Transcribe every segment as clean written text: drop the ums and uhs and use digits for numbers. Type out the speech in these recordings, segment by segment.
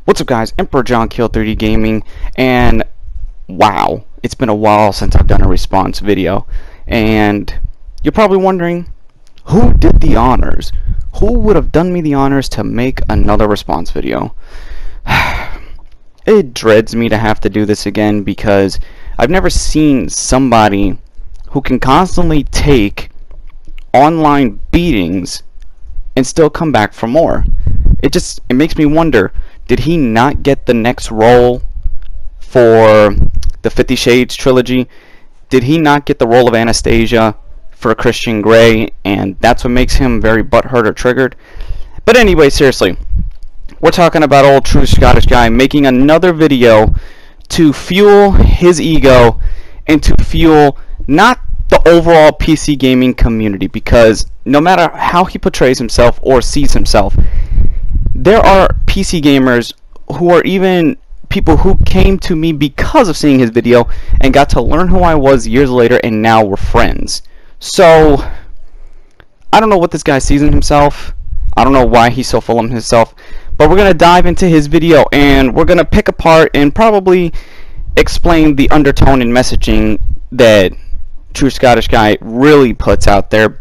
What's up, guys? Emperor John Kill 3D Gaming, and wow, it's been a while since I've done a response video, and you're probably wondering, who did the honors? Who would have done me the honors to make another response video? It dreads me to have to do this again because I've never seen somebody who can constantly take online beatings and still come back for more. It makes me wonder, did he not get the next role for the 50 Shades trilogy? Did he not get the role of Anastasia for Christian Grey, and that's what makes him very butthurt or triggered? But anyway, seriously, we're talking about old TruScottishGuy making another video to fuel his ego and to fuel not the overall PC gaming community, because no matter how he portrays himself or sees himself, there are PC gamers who are even people who came to me because of seeing his video and got to learn who I was years later, and now we're friends. So I don't know what this guy sees in himself. I don't know why he's so full of himself, but we're going to dive into his video and we're going to pick apart and probably explain the undertone and messaging that TruScottishGuy really puts out there,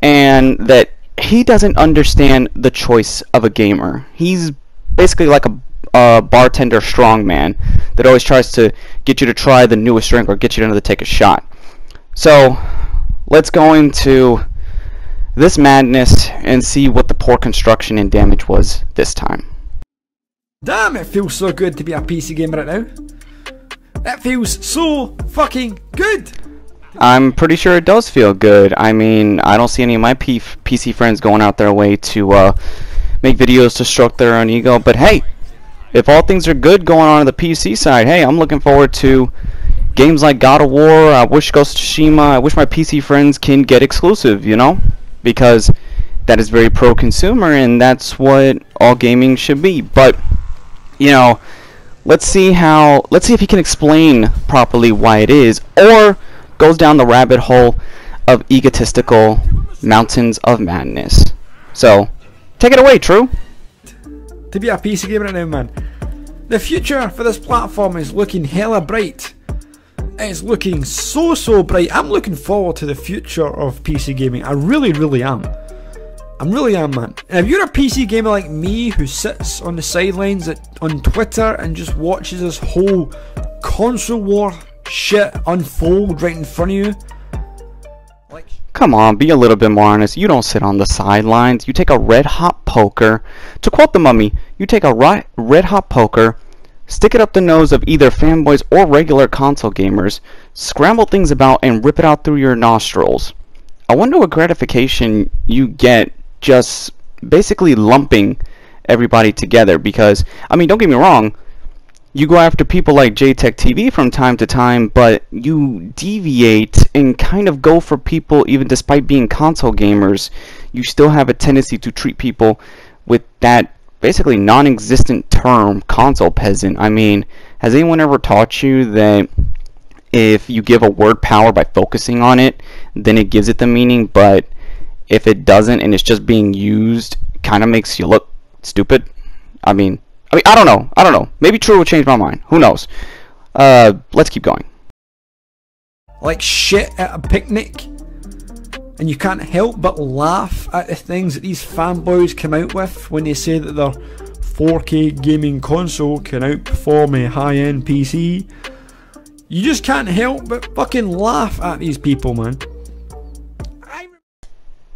and that he doesn't understand the choice of a gamer. He's basically like a bartender strongman that always tries to get you to try the newest drink or get you to take a shot. So let's go into this madness and see what the poor construction and damage was this time. Damn, it feels so good to be a PC gamer right now. That feels so fucking good. I'm pretty sure it does feel good. I mean, I don't see any of my PC friends going out their way to make videos to stroke their own ego. But hey, if all things are good going on the PC side, hey, I'm looking forward to games like God of War. I wish Ghost of Tsushima. I wish my PC friends can get exclusive, you know, because that is very pro-consumer, and that's what all gaming should be. But you know, let's see if he can explain properly why it is, or goes down the rabbit hole of egotistical mountains of madness. So, take it away, True. To be a PC gamer right now, man. The future for this platform is looking hella bright. It's looking so bright. I'm looking forward to the future of PC gaming. I really am. I really am, man. And if you're a PC gamer like me who sits on the sidelines on Twitter and just watches this whole console war shit unfold right in front of you, come on, be a little bit more honest. You don't sit on the sidelines. You take a red hot poker. To quote the Mummy, you take a red hot poker, stick it up the nose of either fanboys or regular console gamers, scramble things about, and rip it out through your nostrils. I wonder what gratification you get just basically lumping everybody together, because, I mean, don't get me wrong, you go after people like JTech TV from time to time, but you deviate and kind of go for people, even despite being console gamers, you still have a tendency to treat people with that basically non-existent term, console peasant. I mean, has anyone ever taught you that if you give a word power by focusing on it, then it gives it the meaning, but if it doesn't and it's just being used, kind of makes you look stupid? I mean, I don't know. Maybe True will change my mind. Who knows? Let's keep going. like shit at a picnic, and you can't help but laugh at the things that these fanboys come out with when they say that their 4K gaming console can outperform a high-end PC. You just can't help but fucking laugh at these people, man.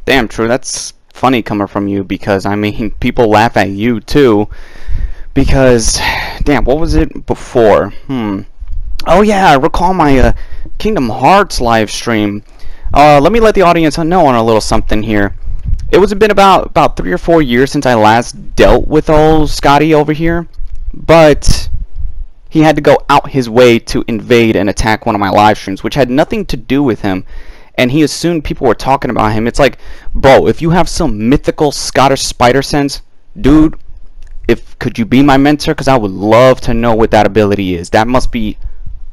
Damn, True, that's funny coming from you, because I mean, people laugh at you too, because damn, what was it before? Oh yeah, I recall my Kingdom Hearts live stream. Let me let the audience know on a little something here. It was been about 3 or 4 years since I last dealt with old Scotty over here, but he had to go out his way to invade and attack one of my live streams, which had nothing to do with him, and he assumed people were talking about him. It's like, bro, if you have some mythical Scottish spider sense, dude, could you be my mentor? Because I would love to know what that ability is. That must be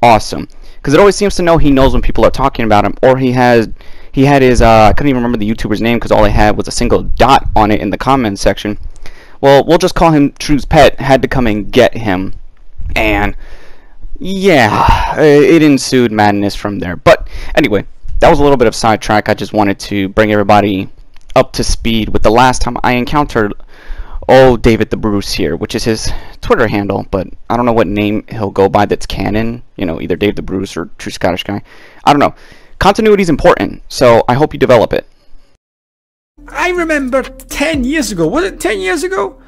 awesome, because it always seems to know he knows when people are talking about him, or he had his I couldn't even remember the YouTuber's name because all I had was a single dot on it in the comment section, well, we'll just call him True's pet, had to come and get him. And yeah, it ensued madness from there. But anyway, that was a little bit of sidetrack. I just wanted to bring everybody up to speed with the last time I encountered David the Bruce here, which is his Twitter handle, but I don't know what name he'll go by that's canon. You know, either Dave the Bruce or TruScottishGuy. I don't know. Continuity is important, so I hope you develop it. I remember 10 years ago, was it 10 years ago?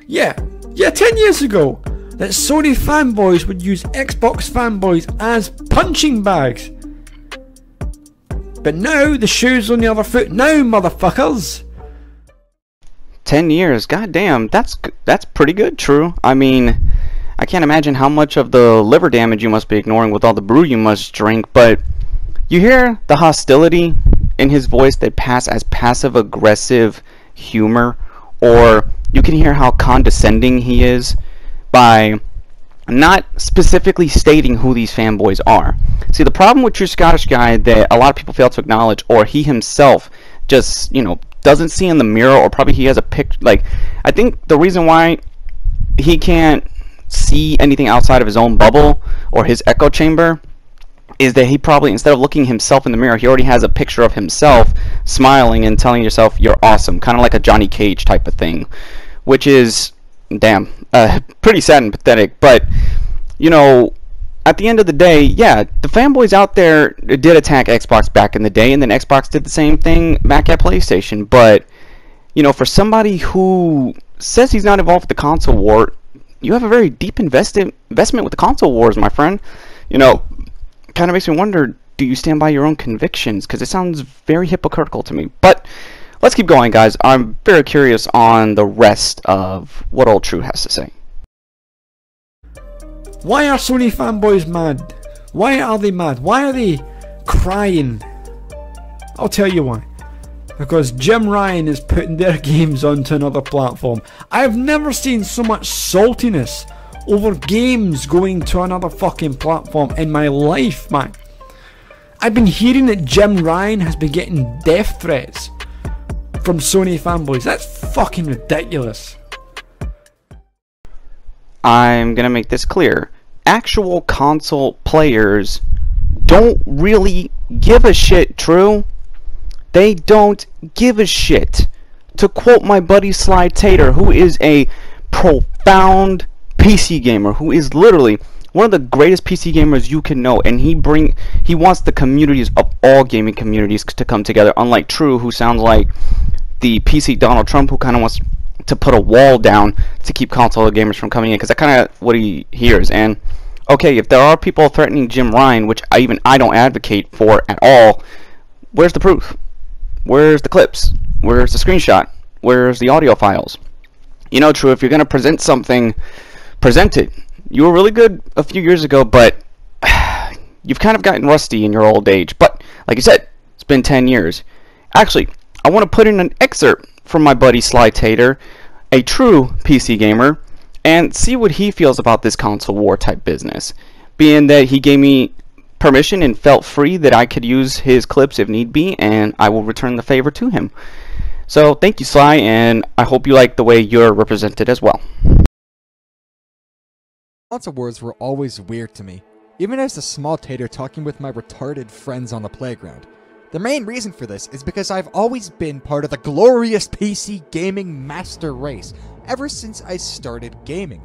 Yeah, 10 years ago, that Sony fanboys would use Xbox fanboys as punching bags. But now, the shoe's on the other foot now, motherfuckers. 10 years, goddamn, that's pretty good, True. I mean, I can't imagine how much of the liver damage you must be ignoring with all the brew you must drink, but you hear the hostility in his voice that pass as passive-aggressive humor, or you can hear how condescending he is by not specifically stating who these fanboys are. See, the problem with TruScottishGuy that a lot of people fail to acknowledge, or he himself just, you know, doesn't see in the mirror, or probably he has a picture, like, I think the reason why he can't see anything outside of his own bubble or his echo chamber is that he probably, instead of looking himself in the mirror, he already has a picture of himself smiling and telling yourself you're awesome, kind of like a Johnny Cage type of thing, which is, damn, pretty sad and pathetic. But, you know, at the end of the day, yeah, the fanboys out there did attack Xbox back in the day, and then Xbox did the same thing back at PlayStation. But, you know, for somebody who says he's not involved with the console war, you have a very deep investment with the console wars, my friend. You know, kind of makes me wonder, do you stand by your own convictions? Because it sounds very hypocritical to me. But let's keep going, guys. I'm very curious on the rest of what old True has to say. Why are Sony fanboys mad? Why are they mad? Why are they crying? I'll tell you why. Because Jim Ryan is putting their games onto another platform. I've never seen so much saltiness over games going to another fucking platform in my life, man. I've been hearing that Jim Ryan has been getting death threats from Sony fanboys. That's fucking ridiculous. I'm gonna make this clear. Actual console players don't really give a shit, True. They don't give a shit. To quote my buddy Sly Tater, who is a profound PC gamer, who is literally one of the greatest PC gamers you can know, and he wants the communities of all gaming communities to come together, unlike True, who sounds like the PC Donald Trump, who kind of wants to put a wall down to keep console gamers from coming in, because that's kind of what he hears. And okay, if there are people threatening Jim Ryan, which I don't advocate for at all, where's the proof? Where's the clips? Where's the screenshot? Where's the audio files? You know, True, if you're gonna present something, present it. You were really good a few years ago, but you've kind of gotten rusty in your old age. But like you said, it's been 10 years. Actually, I want to put in an excerpt from my buddy Sly Tater, a true PC gamer, and see what he feels about this console war type business, being that he gave me permission and felt free that I could use his clips if need be, and I will return the favor to him. So thank you, Sly, and I hope you like the way you're represented as well. Console wars were always weird to me, even as a small tater talking with my retarded friends on the playground. The main reason for this is because I've always been part of the glorious PC gaming master race ever since I started gaming.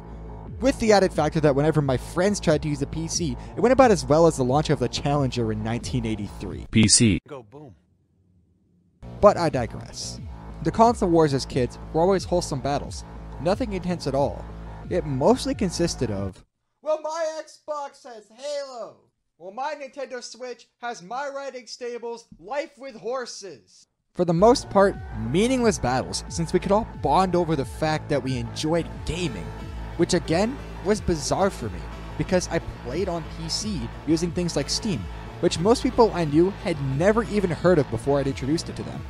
With the added factor that whenever my friends tried to use a PC, it went about as well as the launch of the Challenger in 1983. PC. Go boom. But I digress. The console wars as kids were always wholesome battles, nothing intense at all. It mostly consisted of, well, my Xbox has Halo. Well, my Nintendo Switch has My Riding Stables, Life with Horses. For the most part, meaningless battles, since we could all bond over the fact that we enjoyed gaming, which again was bizarre for me, because I played on PC using things like Steam, which most people I knew had never even heard of before I'd introduced it to them.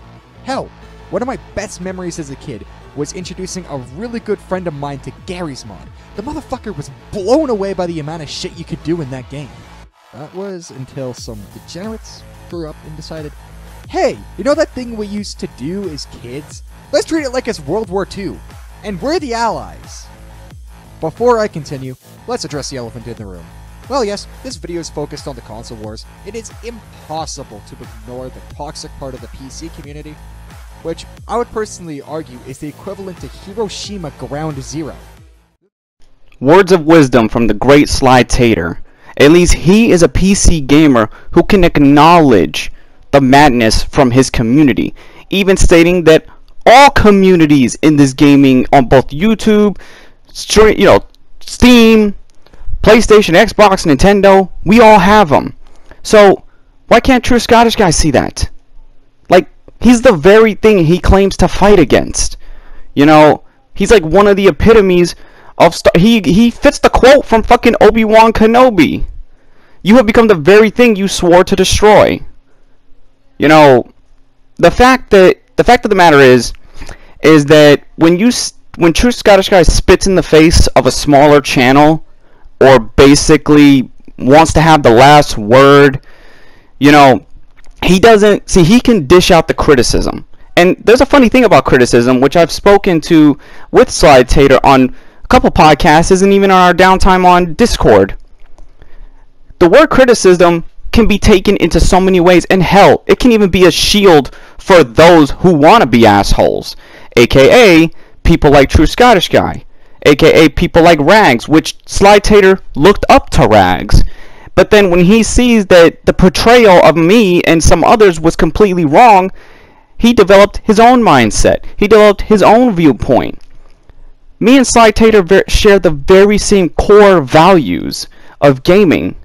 Hell, one of my best memories as a kid was introducing a really good friend of mine to Gary's Mod. The motherfucker was blown away by the amount of shit you could do in that game. That was until some degenerates grew up and decided, hey, you know that thing we used to do as kids? Let's treat it like it's World War II. And we're the allies. Before I continue, let's address the elephant in the room. Well, yes, this video is focused on the console wars. It is impossible to ignore the toxic part of the PC community, which I would personally argue is the equivalent to Hiroshima Ground Zero. Words of wisdom from the great Sly Tater. At least he is a PC gamer who can acknowledge the madness from his community, even stating that all communities in this gaming on both YouTube, Steam, PlayStation, Xbox, Nintendo, we all have them. So why can't TruScottishGuy see that? Like, he's the very thing he claims to fight against. You know, he's like one of the epitomes of he fits the quote from fucking Obi-Wan Kenobi. You have become the very thing you swore to destroy. You know, the fact of the matter is that when TruScottishGuy spits in the face of a smaller channel, or basically wants to have the last word, you know, he can dish out the criticism. And there's a funny thing about criticism, which I've spoken to with Sly Tater on a couple podcasts, isn't even on our downtime on Discord. The word criticism can be taken into so many ways, and hell, it can even be a shield for those who want to be assholes, aka people like TruScottishGuy, aka people like Rags, which Sly Tater looked up to Rags. But then when he sees that the portrayal of me and some others was completely wrong, he developed his own mindset. He developed his own viewpoint. Me and Sly Tater share the very same core values of gaming.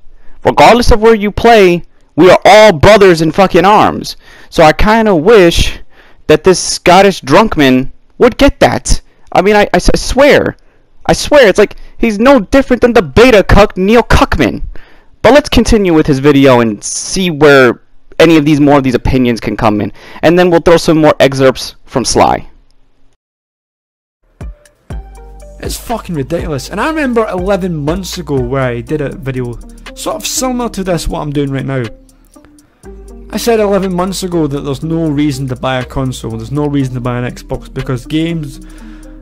Regardless of where you play, we are all brothers in fucking arms. So I kind of wish that this Scottish drunkman would get that. I mean, I swear, it's like he's no different than the beta cuck Neil Cuckman. But let's continue with his video and see where any of these more of these opinions can come in, and then we'll throw some more excerpts from Sly. It's fucking ridiculous. And I remember 11 months ago where I did a video sort of similar to this, what I'm doing right now. I said 11 months ago that there's no reason to buy a console, there's no reason to buy an Xbox, because games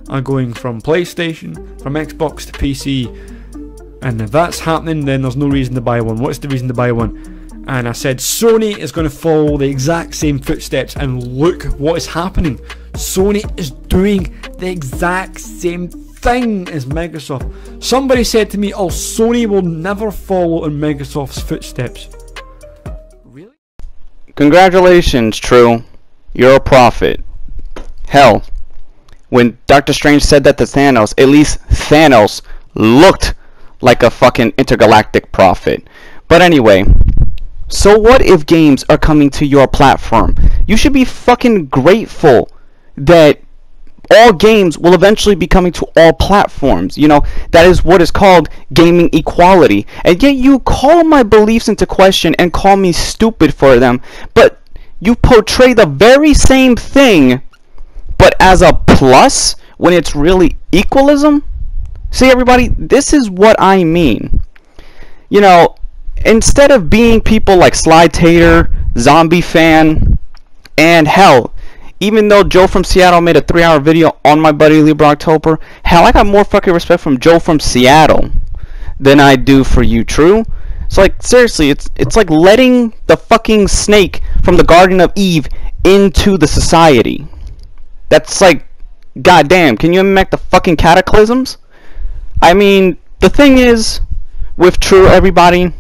are going from PlayStation, from Xbox to PC, and if that's happening, then there's no reason to buy one. What's the reason to buy one? And I said Sony is going to follow the exact same footsteps, and look what is happening. Sony is doing the exact same thing as Microsoft. Somebody said to me, oh, Sony will never follow in Microsoft's footsteps. Really? Congratulations, True. You're a prophet. Hell, when Doctor Strange said that to Thanos, at least Thanos looked like a fucking intergalactic prophet. But anyway, so what if games are coming to your platform? You should be fucking grateful that all games will eventually be coming to all platforms. You know, that is what is called gaming equality. And yet you call my beliefs into question and call me stupid for them, but you portray the very same thing, but as a plus when it's really equalism? See, everybody, this is what I mean. You know, instead of being people like Sly Tater, Zombie Fan, and hell, even though Joe from Seattle made a 3-hour video on my buddy Libra October, hell, I got more fucking respect from Joe from Seattle than I do for you, True. So, like, seriously, it's like letting the fucking snake from the Garden of Eve into the society. That's like, goddamn, can you mimic the fucking cataclysms? I mean, the thing is, with True, everybody,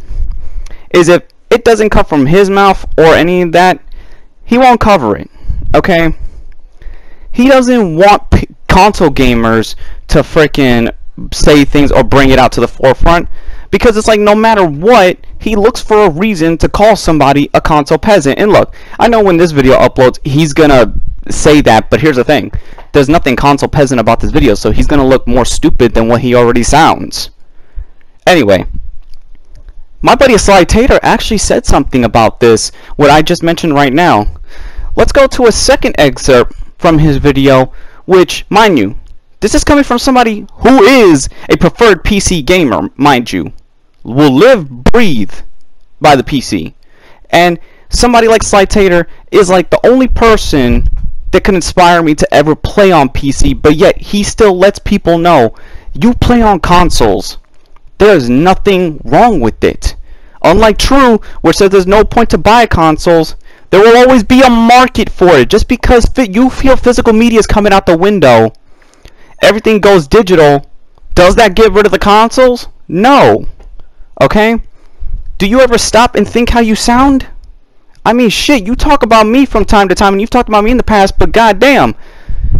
is if it doesn't come from his mouth or any of that, he won't cover it, okay? He doesn't want console gamers to freaking say things or bring it out to the forefront, because it's like no matter what, he looks for a reason to call somebody a console peasant. And look, I know when this video uploads, he's gonna say that, but here's the thing. There's nothing console peasant about this video, so he's gonna look more stupid than what he already sounds. Anyway, my buddy Sly Tater actually said something about this, what I just mentioned right now. Let's go to a second excerpt from his video, which, mind you, this is coming from somebody who is a preferred PC gamer, mind you, will live, breathe by the PC. And somebody like Sly Tater is like the only person that could inspire me to ever play on PC, but yet he still lets people know, you play on consoles. There's nothing wrong with it. Unlike True, which says there's no point to buy consoles, there will always be a market for it. Just because you feel physical media is coming out the window, everything goes digital, does that get rid of the consoles? No. Okay? Do you ever stop and think how you sound? I mean, shit, you talk about me from time to time, and you've talked about me in the past, but goddamn,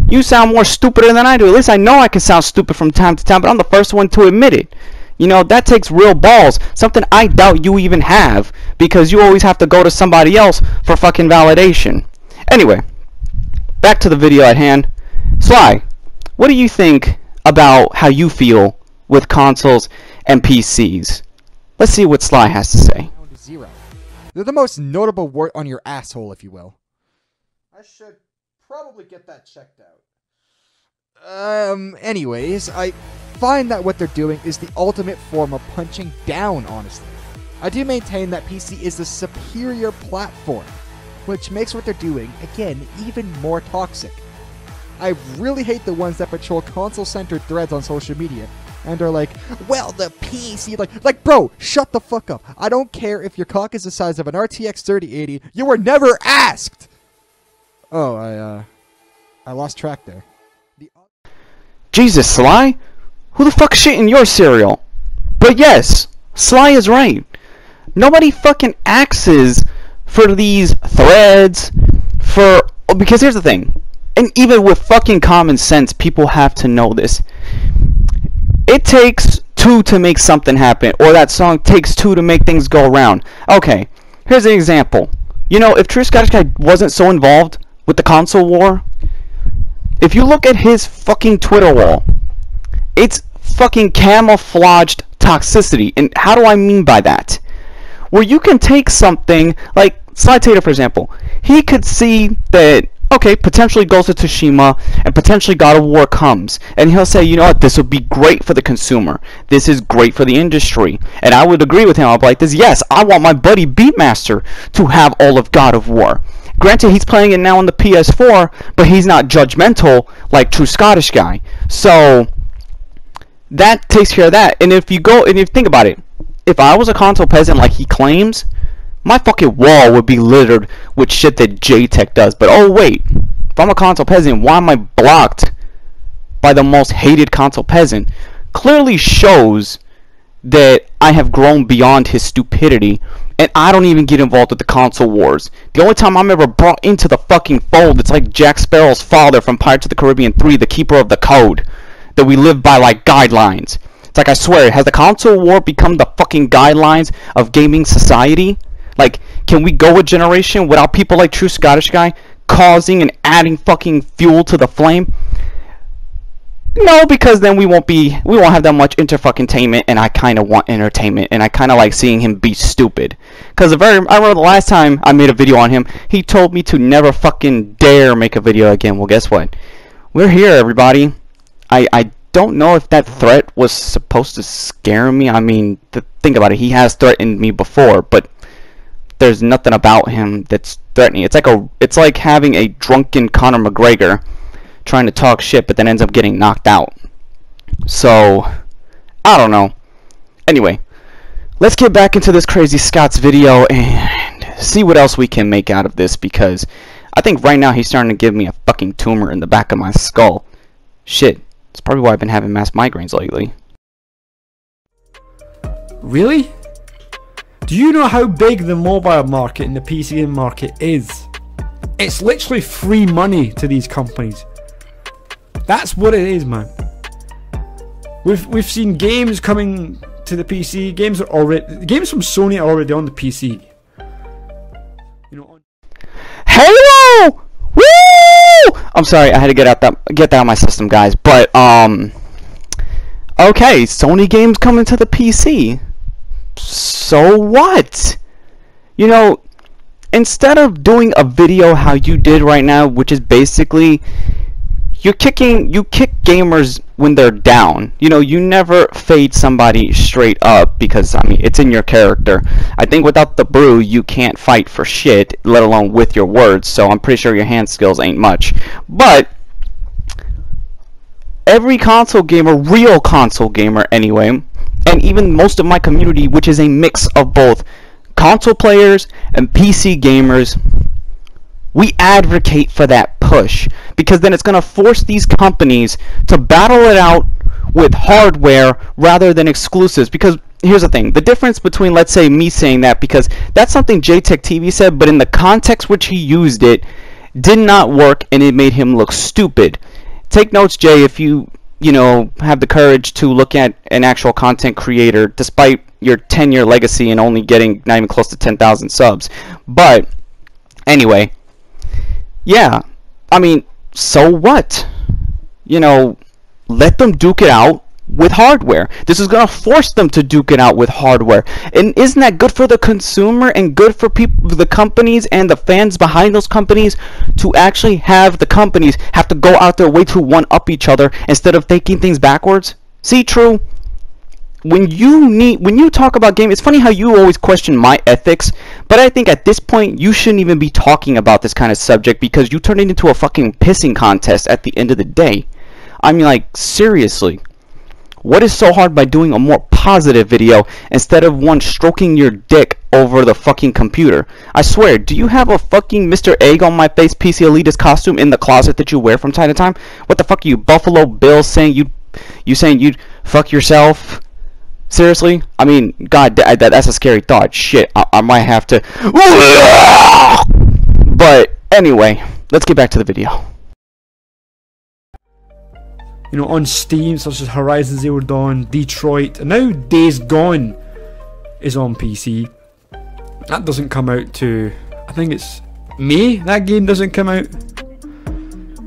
you sound more stupider than I do. At least I know I can sound stupid from time to time, but I'm the first one to admit it. You know, that takes real balls. Something I doubt you even have, because you always have to go to somebody else for fucking validation. Anyway, back to the video at hand. Sly, what do you think about how you feel with consoles and PCs? Let's see what Sly has to say. Down to 0. They're the most notable wart on your asshole, if you will. I should probably get that checked out. Anyways, I find that what they're doing is the ultimate form of punching down, honestly. I do maintain that PC is the superior platform, which makes what they're doing, again, even more toxic. I really hate the ones that patrol console-centered threads on social media and are like, well, the PC, like, bro, shut the fuck up. I don't care if your cock is the size of an RTX 3080. You were never asked. Oh, I lost track there. Jesus, Sly? Who the fuck shit in your cereal? But yes, Sly is right. Nobody fucking axes for these threads, because here's the thing, and even with fucking common sense, people have to know this. It takes two to make something happen, or that song takes two to make things go around. Okay, here's an example. You know, if TruScottishGuy wasn't so involved with the console war, if you look at his fucking Twitter wall, it's fucking camouflaged toxicity. And how do I mean by that? Where you can take something like Sly Tater, for example. He could see that, okay, potentially Ghost of Tsushima and potentially God of War comes, and he'll say, you know what, this would be great for the consumer. This is great for the industry. And I would agree with him. I'll be like this, yes, I want my buddy Beatmaster to have all of God of War. Granted, he's playing it now on the PS4, but he's not judgmental like TruScottishGuy. So that takes care of that. And if you think about it, if I was a console peasant like he claims, my fucking wall would be littered with shit that JTech does. But oh wait, if I'm a console peasant, why am I blocked by the most hated console peasant? Clearly shows that I have grown beyond his stupidity, and I don't even get involved with the console wars. The only time I'm ever brought into the fucking fold, it's like Jack Sparrow's father from Pirates of the Caribbean 3, the keeper of the code, that we live by like guidelines. It's like, I swear, has the console war become the fucking guidelines of gaming society? Like, can we go a generation without people like TruScottishGuy causing and adding fucking fuel to the flame? No, because then we won't have that much inter-fucking-tainment, and I kind of want entertainment, and I kind of like seeing him be stupid. Because I remember the last time I made a video on him, he told me to never fucking dare make a video again. Well, guess what? We're here, everybody. I don't know if that threat was supposed to scare me. I mean, think about it. He has threatened me before, but there's nothing about him that's threatening. It's like having a drunken Conor McGregor trying to talk shit, but then ends up getting knocked out. So, I don't know. Anyway, let's get back into this Crazy Scott's video and see what else we can make out of this, because I think right now he's starting to give me a fucking tumor in the back of my skull. Shit, that's probably why I've been having mass migraines lately. Really? Do you know how big the mobile market and the PC game market is? It's literally free money to these companies. That's what it is, man. We've seen games coming to the PC. Games from Sony are already on the PC. You know. Halo! Woo! I'm sorry, I had to get that out of my system, guys. But okay, Sony games coming to the PC. So what? You know, instead of doing a video how you did right now, which is basically you kick gamers when they're down. You know, you never fade somebody straight up because, I mean, it's in your character. I think without the brew, you can't fight for shit, let alone with your words, so I'm pretty sure your hand skills ain't much. But every console gamer, real console gamer anyway, and even most of my community, which is a mix of both console players and PC gamers, we advocate for that push, because then it's going to force these companies to battle it out with hardware rather than exclusives. Because here's the thing, the difference between, let's say, me saying that, because that's something JTech TV said, but in the context which he used it, did not work, and it made him look stupid. Take notes, Jay, if you know, have the courage to look at an actual content creator despite your 10-year legacy and only getting not even close to 10,000 subs. But anyway, yeah, I mean, so what? You know, let them duke it out with hardware. This is going to force them to duke it out with hardware. And isn't that good for the consumer and good for people, the companies and the fans behind those companies, to actually have the companies have to go out their way to one-up each other instead of taking things backwards? See, True? When you talk about gaming, it's funny how you always question my ethics, but I think at this point you shouldn't even be talking about this kind of subject, because you turn it into a fucking pissing contest at the end of the day. I mean, like, seriously. What is so hard by doing a more positive video instead of one stroking your dick over the fucking computer? I swear, do you have a fucking Mr. Egg on my face PC Elitist costume in the closet that you wear from time to time? What the fuck are you, Buffalo Bill, saying you'd fuck yourself? Seriously? I mean, god, that's a scary thought. Shit, I might have to... But anyway, let's get back to the video. You know, on Steam, such as Horizon Zero Dawn, Detroit, and now Days Gone is on PC. That doesn't come out to, I think it's May, that game doesn't come out.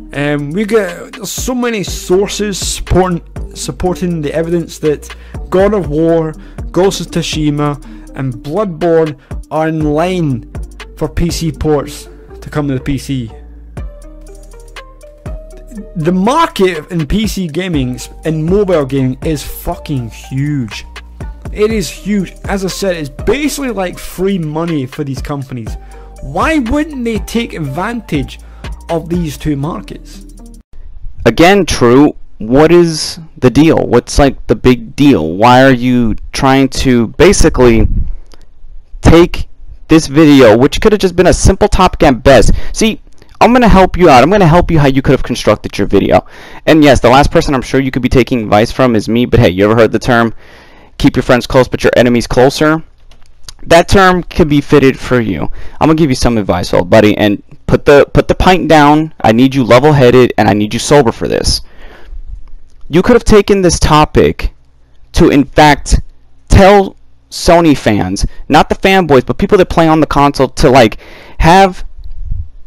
There's so many sources supporting the evidence that God of War, Ghost of Tsushima, and Bloodborne are in line for PC ports to come to the PC. The market in PC gaming and mobile gaming is fucking huge. It is huge. As I said, it's basically like free money for these companies. Why wouldn't they take advantage of these two markets? Again, True, what is the deal? What's like the big deal? Why are you trying to basically take this video, which could have just been a simple topic at best? See, I'm going to help you out. I'm going to help you how you could have constructed your video. And yes, the last person I'm sure you could be taking advice from is me, but hey, you ever heard the term, keep your friends close but your enemies closer? That term could be fitted for you. I'm going to give you some advice, old buddy, and put the pint down. I need you level-headed, and I need you sober for this. You could have taken this topic to, in fact, tell Sony fans, not the fanboys, but people that play on the console, to like have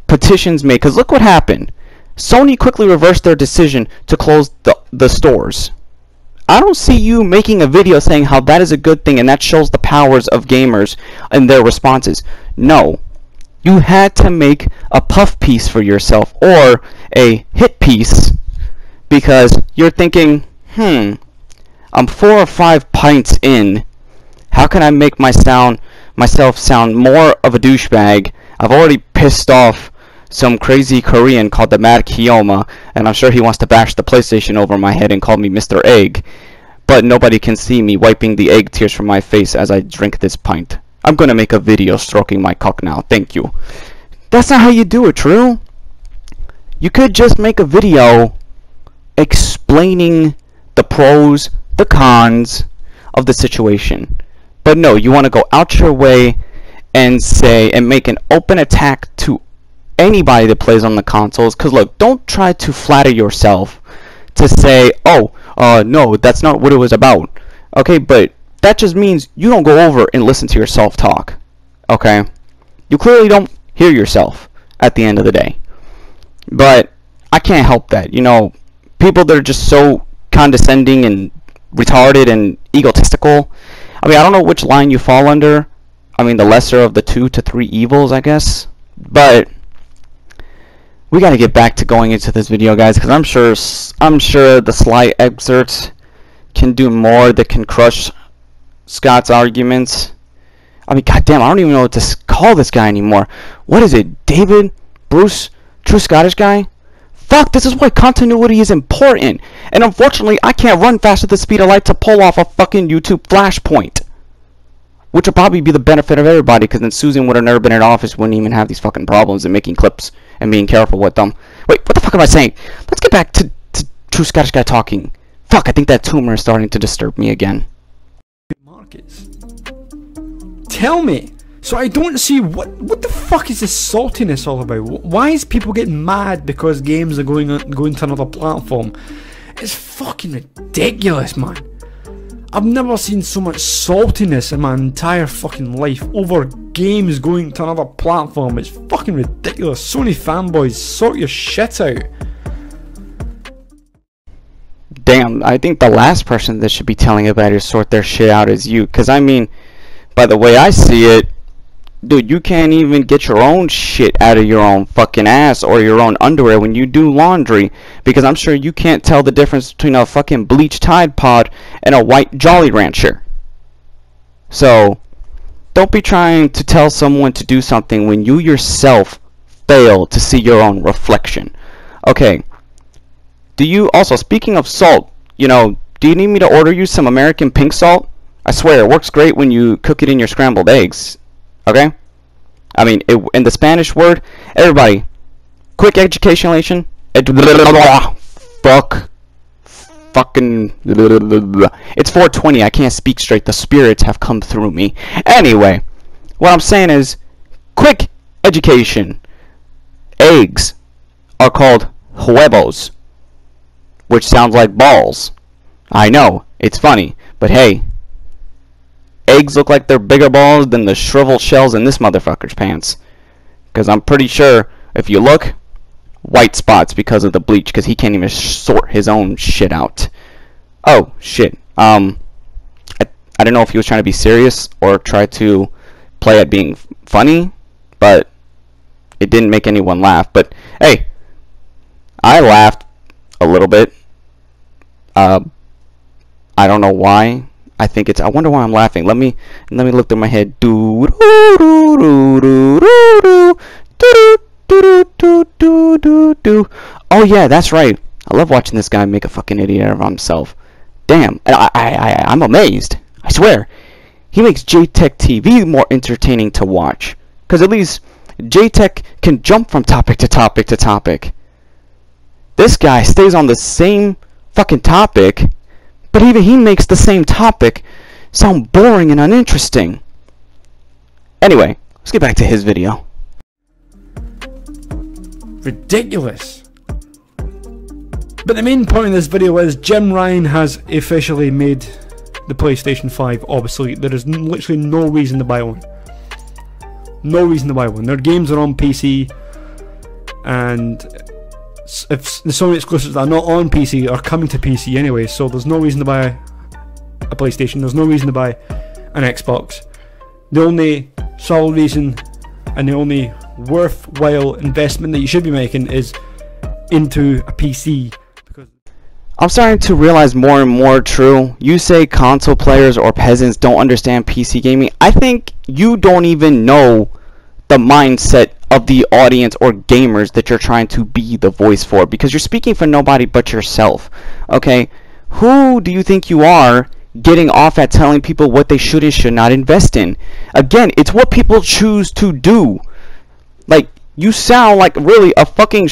petitions made, because look what happened. Sony quickly reversed their decision to close the stores. I don't see you making a video saying how that is a good thing and that shows the powers of gamers and their responses. No. You had to make a puff piece for yourself, or a hit piece, because you're thinking, I'm 4 or 5 pints in. How can I make myself sound more of a douchebag? I've already pissed off some crazy Korean called the Mad Kiyoma, and I'm sure he wants to bash the PlayStation over my head and call me Mr. Egg. But nobody can see me wiping the egg tears from my face as I drink this pint. I'm gonna make a video stroking my cock now, thank you. That's not how you do it, True. You could just make a video explaining the pros, the cons of the situation. But no, you want to go out your way and say and make an open attack to anybody that plays on the consoles. Because look, don't try to flatter yourself to say, no, that's not what it was about. Okay, but that just means you don't go over and listen to your self-talk. Okay? You clearly don't hear yourself at the end of the day. But I can't help that. You know, people that are just so condescending and retarded and egotistical. I mean, I don't know which line you fall under. I mean, the lesser of the 2 to 3 evils, I guess. But we got to get back to going into this video, guys, because I'm sure the slight excerpts can do more that can crush Scott's arguments. I mean, goddamn, I don't even know what to call this guy anymore. What is it, David, Bruce, True Scottish Guy? Fuck, this is why continuity is important. And unfortunately, I can't run fast at the speed of light to pull off a fucking YouTube flashpoint. Which would probably be the benefit of everybody, because then Susan would have never been in office, wouldn't even have these fucking problems and making clips and being careful with them. Wait, what the fuck am I saying? Let's get back to True Scottish Guy talking. Fuck, I think that tumor is starting to disturb me again. Markets. Tell me. So I don't see what the fuck is this saltiness all about? Why is people getting mad because games are going to another platform? It's fucking ridiculous, man. I've never seen so much saltiness in my entire fucking life over games going to another platform. It's fucking ridiculous. Sony fanboys, sort your shit out. Damn, I think the last person that should be telling about it sort their shit out is you. Because, I mean, by the way I see it, dude, you can't even get your own shit out of your own fucking ass or your own underwear when you do laundry, because I'm sure you can't tell the difference between a fucking bleached Tide Pod and a white Jolly Rancher. So, don't be trying to tell someone to do something when you yourself fail to see your own reflection. Okay, do you, also, speaking of salt, you know, do you need me to order you some American pink salt? I swear, it works great when you cook it in your scrambled eggs. Okay? I mean, in the Spanish word, everybody, quick education. Fucking. It's 4:20. I can't speak straight. The spirits have come through me. Anyway, what I'm saying is, quick education. Eggs are called huevos, which sounds like balls. I know, it's funny, but hey. Eggs look like they're bigger balls than the shriveled shells in this motherfucker's pants. Because I'm pretty sure, if you look, white spots because of the bleach, because he can't even sort his own shit out. Oh, shit. I don't know if he was trying to be serious or try to play at being funny, but it didn't make anyone laugh. But, hey, I laughed a little bit. I don't know why. I wonder why I'm laughing. Let me look through my head. Oh yeah, that's right. I love watching this guy make a fucking idiot out of himself. Damn, I'm amazed. I swear. He makes JTech TV more entertaining to watch. Because at least JTech can jump from topic to topic to topic. This guy stays on the same fucking topic, but even he makes the same topic sound boring and uninteresting. Anyway, let's get back to his video. Ridiculous. But the main point of this video is Jim Ryan has officially made the PlayStation 5 obsolete. There is literally no reason to buy one. No reason to buy one. Their games are on PC, and if the Sony exclusives that are not on PC are coming to PC anyway, so there's no reason to buy a PlayStation, there's no reason to buy an Xbox. The only solid reason and the only worthwhile investment that you should be making is into a PC. Because I'm starting to realize more and more true. You say console players or peasants don't understand PC gaming. I think you don't even know the mindset of the audience or gamers that you're trying to be the voice for, because you're speaking for nobody but yourself. Okay, who do you think you are getting off at telling people what they should and should not invest in? Again, it's what people choose to do. Like, you sound like really a fucking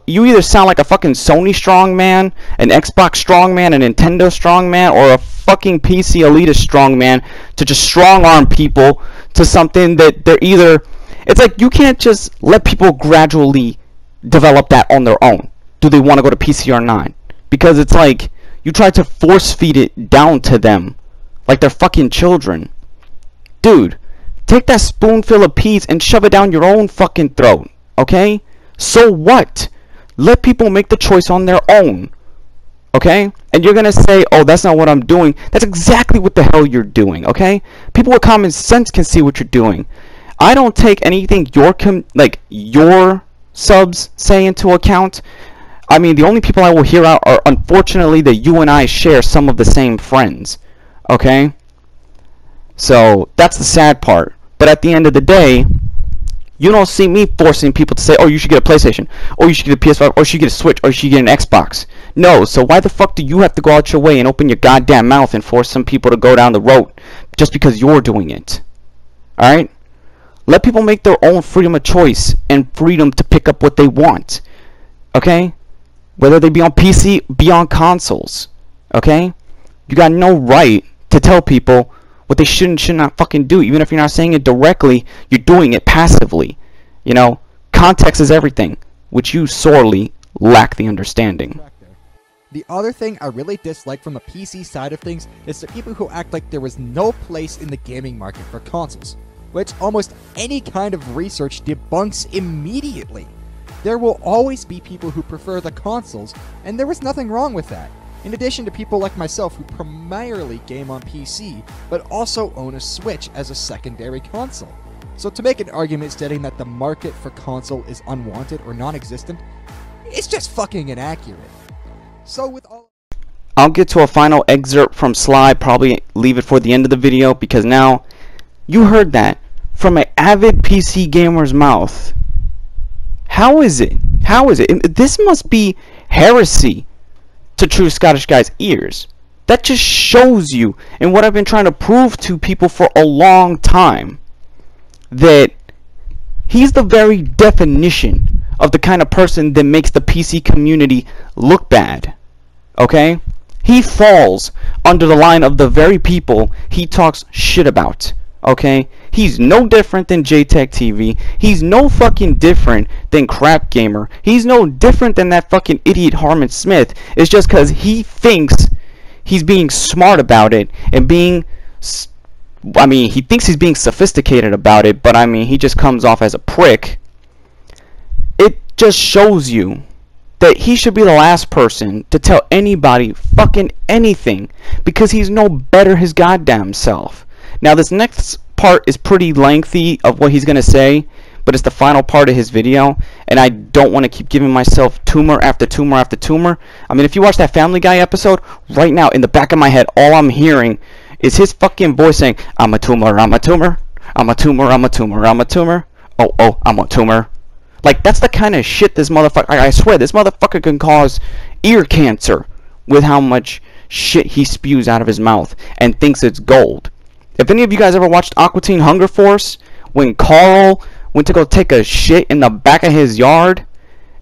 you either sound like a fucking Sony strongman, an Xbox strongman, a Nintendo strongman, or a fucking PC Elitist strongman to just strong arm people to something that they're either. It's like you can't just let people gradually develop that on their own. Do they want to go to PC or not? Because it's like you try to force feed it down to them like they're fucking children. Dude, take that spoonful of peas and shove it down your own fucking throat, okay? So what? Let people make the choice on their own, okay? And you're gonna say, oh, that's not what I'm doing. That's exactly what the hell you're doing, okay? People with common sense can see what you're doing. I don't take anything your subs say into account, I mean, the only people I will hear out are, unfortunately, that you and I share some of the same friends. Okay? So, that's the sad part. But at the end of the day, you don't see me forcing people to say, oh, you should get a PlayStation, or you should get a PS5, or you should get a Switch, or you should get an Xbox. No, so why the fuck do you have to go out your way and open your goddamn mouth and force some people to go down the road just because you're doing it? Alright? Let people make their own freedom of choice and freedom to pick up what they want. Okay? Whether they be on PC, be on consoles. Okay? You got no right to tell people what they should not fucking do. Even if you're not saying it directly, you're doing it passively. You know? Context is everything, which you sorely lack the understanding. The other thing I really dislike from the PC side of things is the people who act like there was no place in the gaming market for consoles, which almost any kind of research debunks immediately. There will always be people who prefer the consoles, and there was nothing wrong with that. In addition to people like myself who primarily game on PC, but also own a Switch as a secondary console. So to make an argument stating that the market for console is unwanted or non-existent, it's just fucking inaccurate. So with all... I'll get to a final excerpt from Sly, probably leave it for the end of the video, because now you heard that from an avid PC gamer's mouth. How is it? How is it? This must be heresy to TruScottishGuy's ears. That just shows you, and what I've been trying to prove to people for a long time, that he's the very definition of the kind of person that makes the PC community look bad. Okay? He falls under the line of the very people he talks shit about. Okay? He's no different than JTech TV. He's no fucking different than Crap Gamer. He's no different than that fucking idiot Harman Smith. It's just because he thinks he's being smart about it and being... I mean, he thinks he's being sophisticated about it, but I mean, he just comes off as a prick. It just shows you that he should be the last person to tell anybody fucking anything, because he's no better his goddamn self. Now, this next part is pretty lengthy of what he's gonna say, but it's the final part of his video, and I don't want to keep giving myself tumor after tumor after tumor. I mean, if you watch that Family Guy episode, right now in the back of my head, all I'm hearing is his fucking voice saying, I'm a tumor, I'm a tumor, I'm a tumor, I'm a tumor, I'm a tumor, oh, I'm a tumor. Like, that's the kind of shit this motherfucker, I swear, this motherfucker can cause ear cancer with how much shit he spews out of his mouth and thinks it's gold. If any of you guys ever watched Aqua Teen Hunger Force, when Carl went to go take a shit in the back of his yard,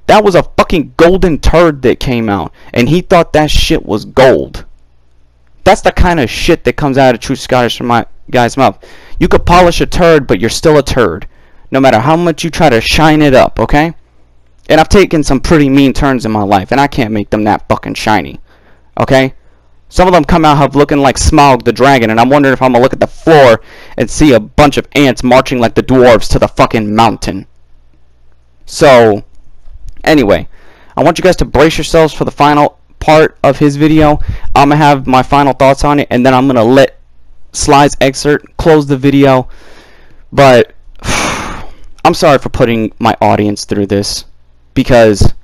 that was a fucking golden turd that came out, and he thought that shit was gold. That's the kind of shit that comes out of TruScottishGuy's mouth. You could polish a turd, but you're still a turd, no matter how much you try to shine it up, okay? And I've taken some pretty mean turns in my life, and I can't make them that fucking shiny, okay? Some of them come out looking like Smaug the Dragon, and I'm wondering if I'm gonna look at the floor and see a bunch of ants marching like the dwarves to the fucking mountain. So, anyway, I want you guys to brace yourselves for the final part of his video. I'm gonna have my final thoughts on it, and then I'm gonna let Sly's excerpt close the video. But I'm sorry for putting my audience through this, because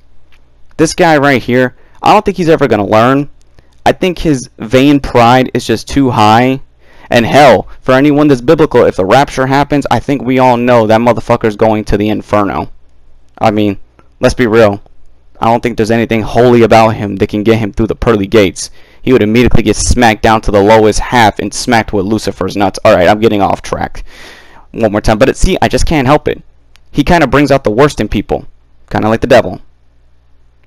this guy right here, I don't think he's ever gonna learn. I think his vain pride is just too high. And hell, for anyone that's biblical, if the rapture happens, I think we all know that motherfucker's going to the inferno. I mean, let's be real. I don't think there's anything holy about him that can get him through the pearly gates. He would immediately get smacked down to the lowest half and smacked with Lucifer's nuts. Alright, I'm getting off track one more time. But see, I just can't help it. He kind of brings out the worst in people. Kind of like the devil.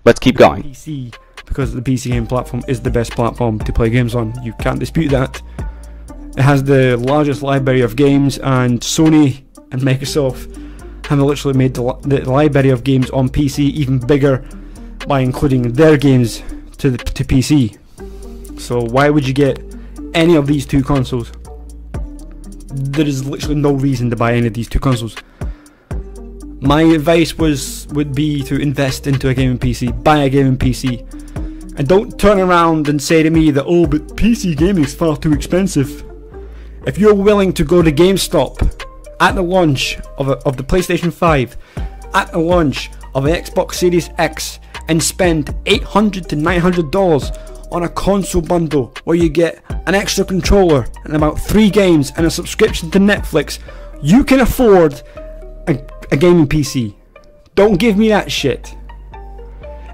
Let's keep going. PC, because the PC game platform is the best platform to play games on. You can't dispute that. It has the largest library of games, and Sony and Microsoft have literally made the library of games on PC even bigger by including their games to PC. So why would you get any of these two consoles? There is literally no reason to buy any of these two consoles. My advice would be to invest into a gaming PC, buy a gaming PC, and don't turn around and say to me that, oh, but PC gaming is far too expensive. If you're willing to go to GameStop at the launch of the PlayStation 5, at the launch of an Xbox Series X and spend $800 to $900 on a console bundle where you get an extra controller and about 3 games and a subscription to Netflix, you can afford a gaming PC. Don't give me that shit.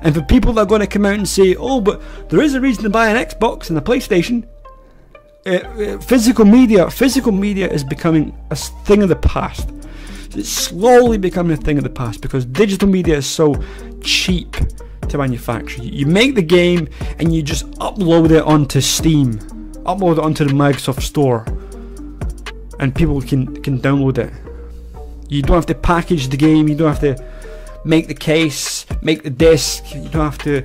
And for people that are going to come out and say, oh, but there is a reason to buy an Xbox and a PlayStation, physical media is becoming a thing of the past. It's slowly becoming a thing of the past because digital media is so cheap to manufacture. You make the game and you just upload it onto Steam, upload it onto the Microsoft Store, and people can download it. You don't have to package the game, you don't have to make the case, make the disc, you don't have to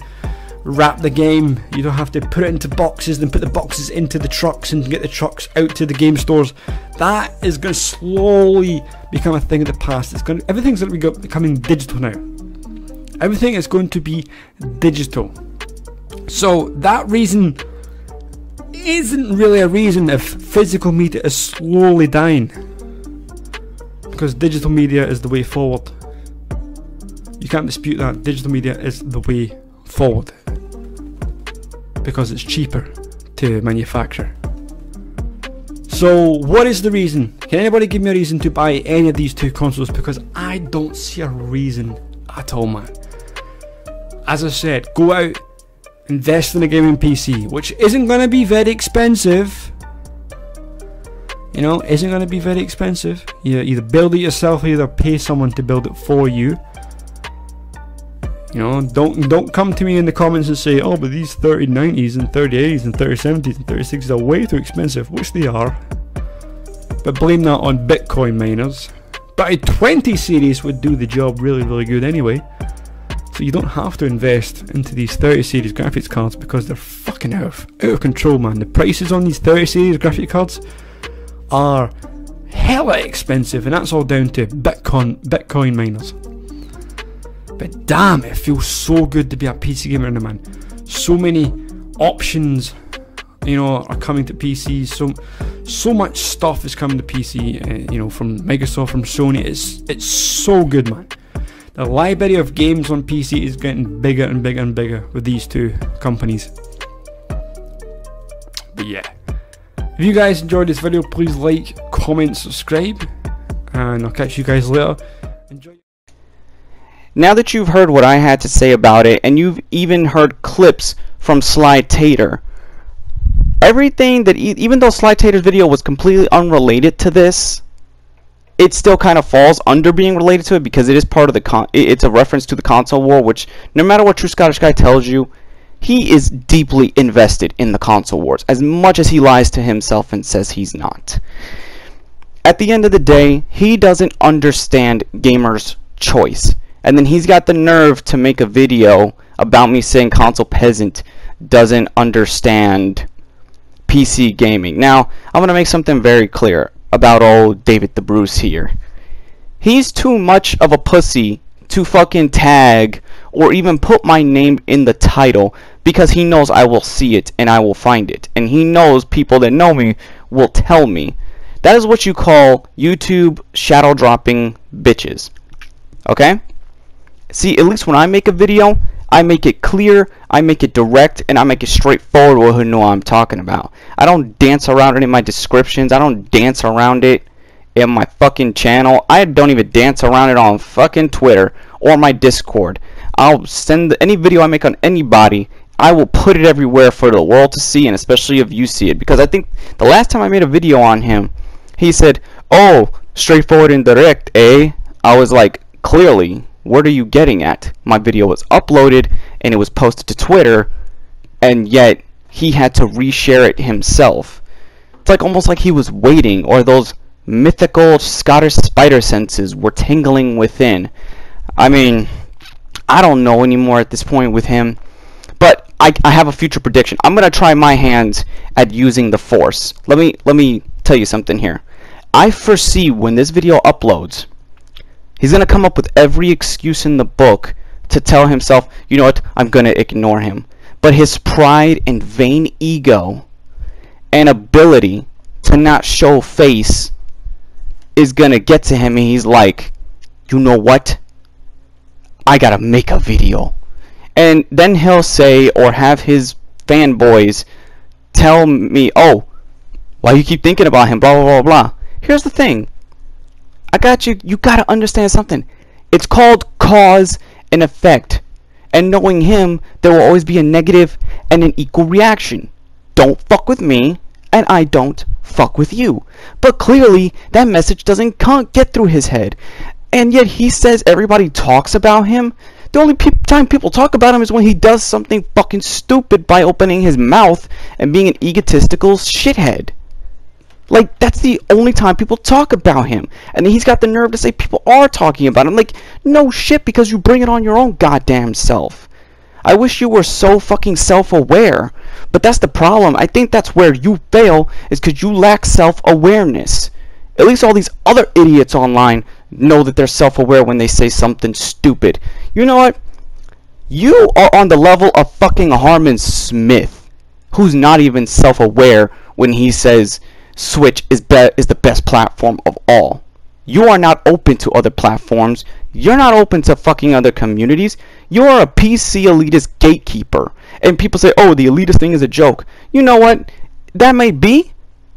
wrap the game, you don't have to put it into boxes, then put the boxes into the trucks and get the trucks out to the game stores. That is going to slowly become a thing of the past. Everything's going to be becoming digital now. Everything is going to be digital. So that reason isn't really a reason if physical media is slowly dying, because digital media is the way forward. You can't dispute that. Digital media is the way forward because it's cheaper to manufacture. So what is the reason? Can anybody give me a reason to buy any of these two consoles? Because I don't see a reason at all, man. As I said, go out, invest in a gaming PC, which isn't going to be very expensive. You know, isn't going to be very expensive. You either build it yourself or either pay someone to build it for you. You know, don't come to me in the comments and say, oh, but these 3090s and 3080s and 3070s and 3060s are way too expensive, which they are. But blame that on Bitcoin miners. But a 20 series would do the job really, really good anyway. So you don't have to invest into these 30 series graphics cards because they're fucking out of control, man. The prices on these 30 series graphic cards are hella expensive, and that's all down to Bitcoin miners. But damn, it feels so good to be a PC gamer now, man. So many options, you know, are coming to PCs. So much stuff is coming to PC. You know, from Microsoft, from Sony. It's so good, man. The library of games on PC is getting bigger and bigger and bigger with these two companies. But yeah, if you guys enjoyed this video, please like, comment, subscribe, and I'll catch you guys later. Enjoy. Now that you've heard what I had to say about it, and you've even heard clips from Sly Tater, everything that, even though Sly Tater's video was completely unrelated to this, it still kind of falls under being related to it because it is part of the it's a reference to the console war, which no matter what TruScottishGuy tells you, he is deeply invested in the console wars, as much as he lies to himself and says he's not. At the end of the day, he doesn't understand gamers' choice. And then he's got the nerve to make a video about me saying console peasant doesn't understand PC gaming. Now, I'm going to make something very clear about old David the Bruce here. He's too much of a pussy to fucking tag or even put my name in the title because he knows I will see it and I will find it. And he knows people that know me will tell me. That is what you call YouTube shadow dropping bitches. Okay? See, at least when I make a video, I make it clear, I make it direct, and I make it straightforward with who know what I'm talking about. I don't dance around it in my descriptions. I don't dance around it in my fucking channel. I don't even dance around it on fucking Twitter or my Discord. I'll send any video I make on anybody, I will put it everywhere for the world to see, and especially if you see it. Because I think the last time I made a video on him, he said, oh, straightforward and direct, eh? I was like, clearly, what are you getting at? My video was uploaded and it was posted to Twitter, and yet he had to reshare it himself. It's like almost like he was waiting, or those mythical Scottish spider senses were tingling within. I mean, I don't know anymore at this point with him, but I have a future prediction. I'm gonna try my hands at using the Force. Let me tell you something here. I foresee when this video uploads, he's going to come up with every excuse in the book to tell himself, you know what, I'm going to ignore him. But his pride and vain ego and ability to not show face is going to get to him, and he's like, you know what, I gotta make a video. And then he'll say, or have his fanboys tell me, oh, why you keep thinking about him, blah, blah, blah, blah. Here's the thing. I got you. You gotta understand something. It's called cause and effect. And knowing him, there will always be a negative and an equal reaction. Don't fuck with me, and I don't fuck with you. But clearly, that message can't get through his head. And yet he says everybody talks about him. The only time people talk about him is when he does something fucking stupid by opening his mouth and being an egotistical shithead. Like, that's the only time people talk about him. And then he's got the nerve to say people are talking about him. Like, no shit, because you bring it on your own goddamn self. I wish you were so fucking self-aware. But that's the problem. I think that's where you fail, is because you lack self-awareness. At least all these other idiots online know that they're self-aware when they say something stupid. You know what? You are on the level of fucking Harman Smith, who's not even self-aware when he says Switch is the best platform of all. You are not open to other platforms. You're not open to fucking other communities. You are a PC elitist gatekeeper. And people say, oh, the elitist thing is a joke. You know what? That may be,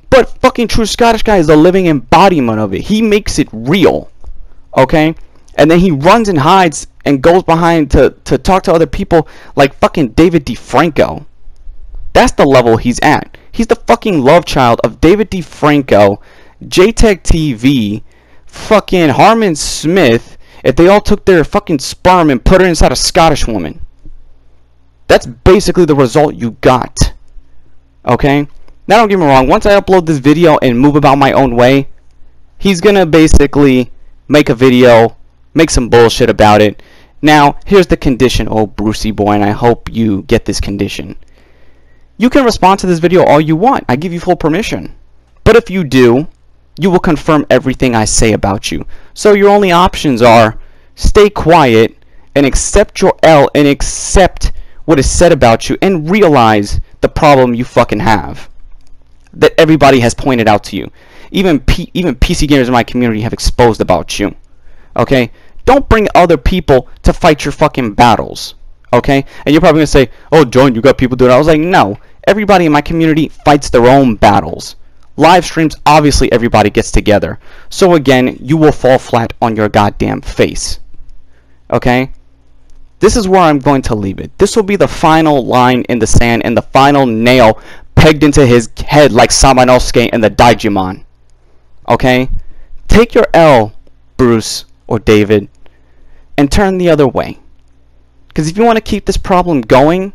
but fucking TruScottishGuy is a living embodiment of it. He makes it real. Okay? And then he runs and hides and goes behind to talk to other people like fucking David DeFranco. That's the level he's at. He's the fucking love child of David DeFranco, JTech TV, fucking Harman Smith, if they all took their fucking sperm and put it inside a Scottish woman. That's basically the result you got. Okay? Now don't get me wrong, once I upload this video and move about my own way, he's gonna basically make a video, make some bullshit about it. Now, here's the condition, oh Brucey boy, and I hope you get this condition. You can respond to this video all you want. I give you full permission. But if you do, you will confirm everything I say about you. So your only options are stay quiet and accept your L and accept what is said about you and realize the problem you fucking have that everybody has pointed out to you. Even PC gamers in my community have exposed about you. Okay? Don't bring other people to fight your fucking battles. Okay? And you're probably going to say, oh, John, you got people doing it. I was like, no. Everybody in my community fights their own battles. Live streams, obviously everybody gets together. So again, you will fall flat on your goddamn face. Okay? This is where I'm going to leave it. This will be the final line in the sand and the final nail pegged into his head like Samanosuke and the Digimon. Okay? Take your L, Bruce or David, and turn the other way. Because if you want to keep this problem going,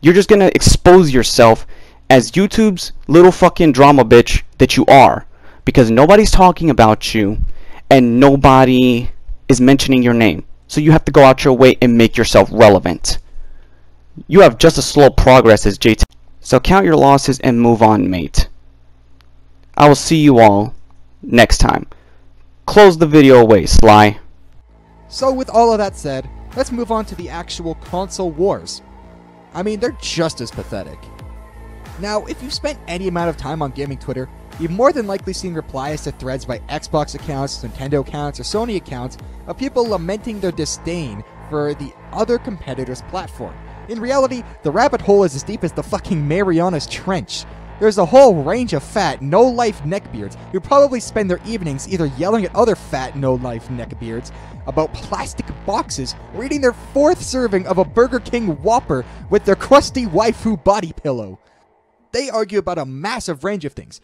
you're just going to expose yourself as YouTube's little fucking drama bitch that you are. Because nobody's talking about you, and nobody is mentioning your name. So you have to go out your way and make yourself relevant. You have just as slow progress as JT. So count your losses and move on, mate. I will see you all next time. Close the video away, Sly. So with all of that said, let's move on to the actual console wars. I mean, they're just as pathetic. Now, if you've spent any amount of time on gaming Twitter, you've more than likely seen replies to threads by Xbox accounts, Nintendo accounts, or Sony accounts of people lamenting their disdain for the other competitor's platform. In reality, the rabbit hole is as deep as the fucking Marianas Trench. There's a whole range of fat, no-life neckbeards who probably spend their evenings either yelling at other fat, no-life neckbeards about plastic boxes or eating their 4th serving of a Burger King Whopper with their crusty waifu body pillow. They argue about a massive range of things,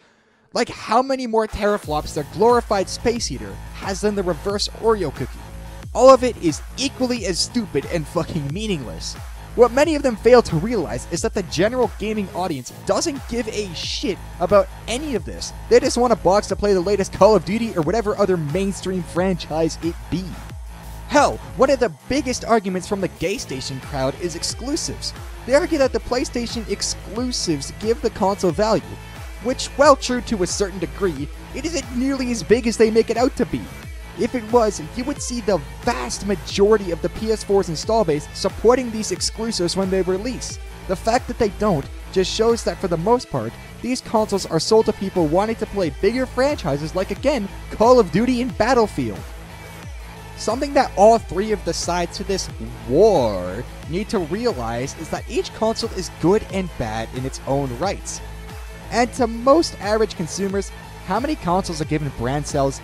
like how many more teraflops their glorified space heater has than the reverse Oreo cookie. All of it is equally as stupid and fucking meaningless. What many of them fail to realize is that the general gaming audience doesn't give a shit about any of this. They just want a box to play the latest Call of Duty or whatever other mainstream franchise it be. Hell, one of the biggest arguments from the Gay Station crowd is exclusives. They argue that the PlayStation exclusives give the console value, which, while true to a certain degree, it isn't nearly as big as they make it out to be. If it was, you would see the vast majority of the PS4's install base supporting these exclusives when they release. The fact that they don't just shows that for the most part, these consoles are sold to people wanting to play bigger franchises like, again, Call of Duty and Battlefield. Something that all three of the sides to this war need to realize is that each console is good and bad in its own rights. And to most average consumers, how many consoles a given brand sells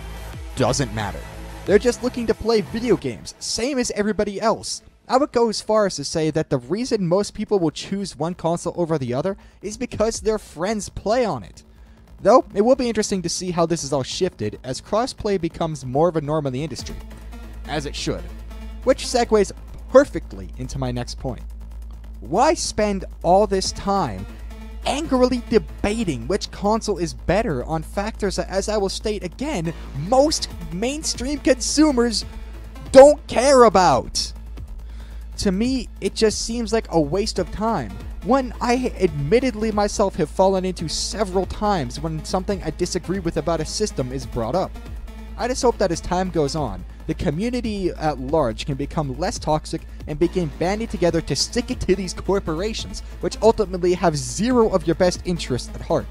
doesn't matter. They're just looking to play video games, same as everybody else. I would go as far as to say that the reason most people will choose one console over the other is because their friends play on it. Though, it will be interesting to see how this is all shifted as crossplay becomes more of a norm in the industry. As it should. Which segues perfectly into my next point. Why spend all this time angrily debating which console is better on factors that, as I will state again, most mainstream consumers don't care about? To me, it just seems like a waste of time. One I admittedly myself have fallen into several times when something I disagree with about a system is brought up. I just hope that as time goes on, the community at large can become less toxic and begin banding together to stick it to these corporations, which ultimately have zero of your best interests at heart.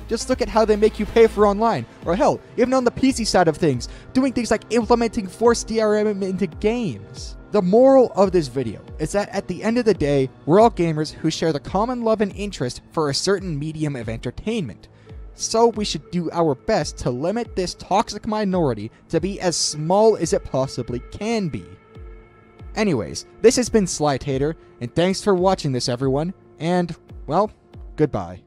Just look at how they make you pay for online, or hell, even on the PC side of things, doing things like implementing forced DRM into games. The moral of this video is that at the end of the day, we're all gamers who share the common love and interest for a certain medium of entertainment. So we should do our best to limit this toxic minority to be as small as it possibly can be. Anyways, this has been Sly Tater, and thanks for watching this everyone, and, well, goodbye.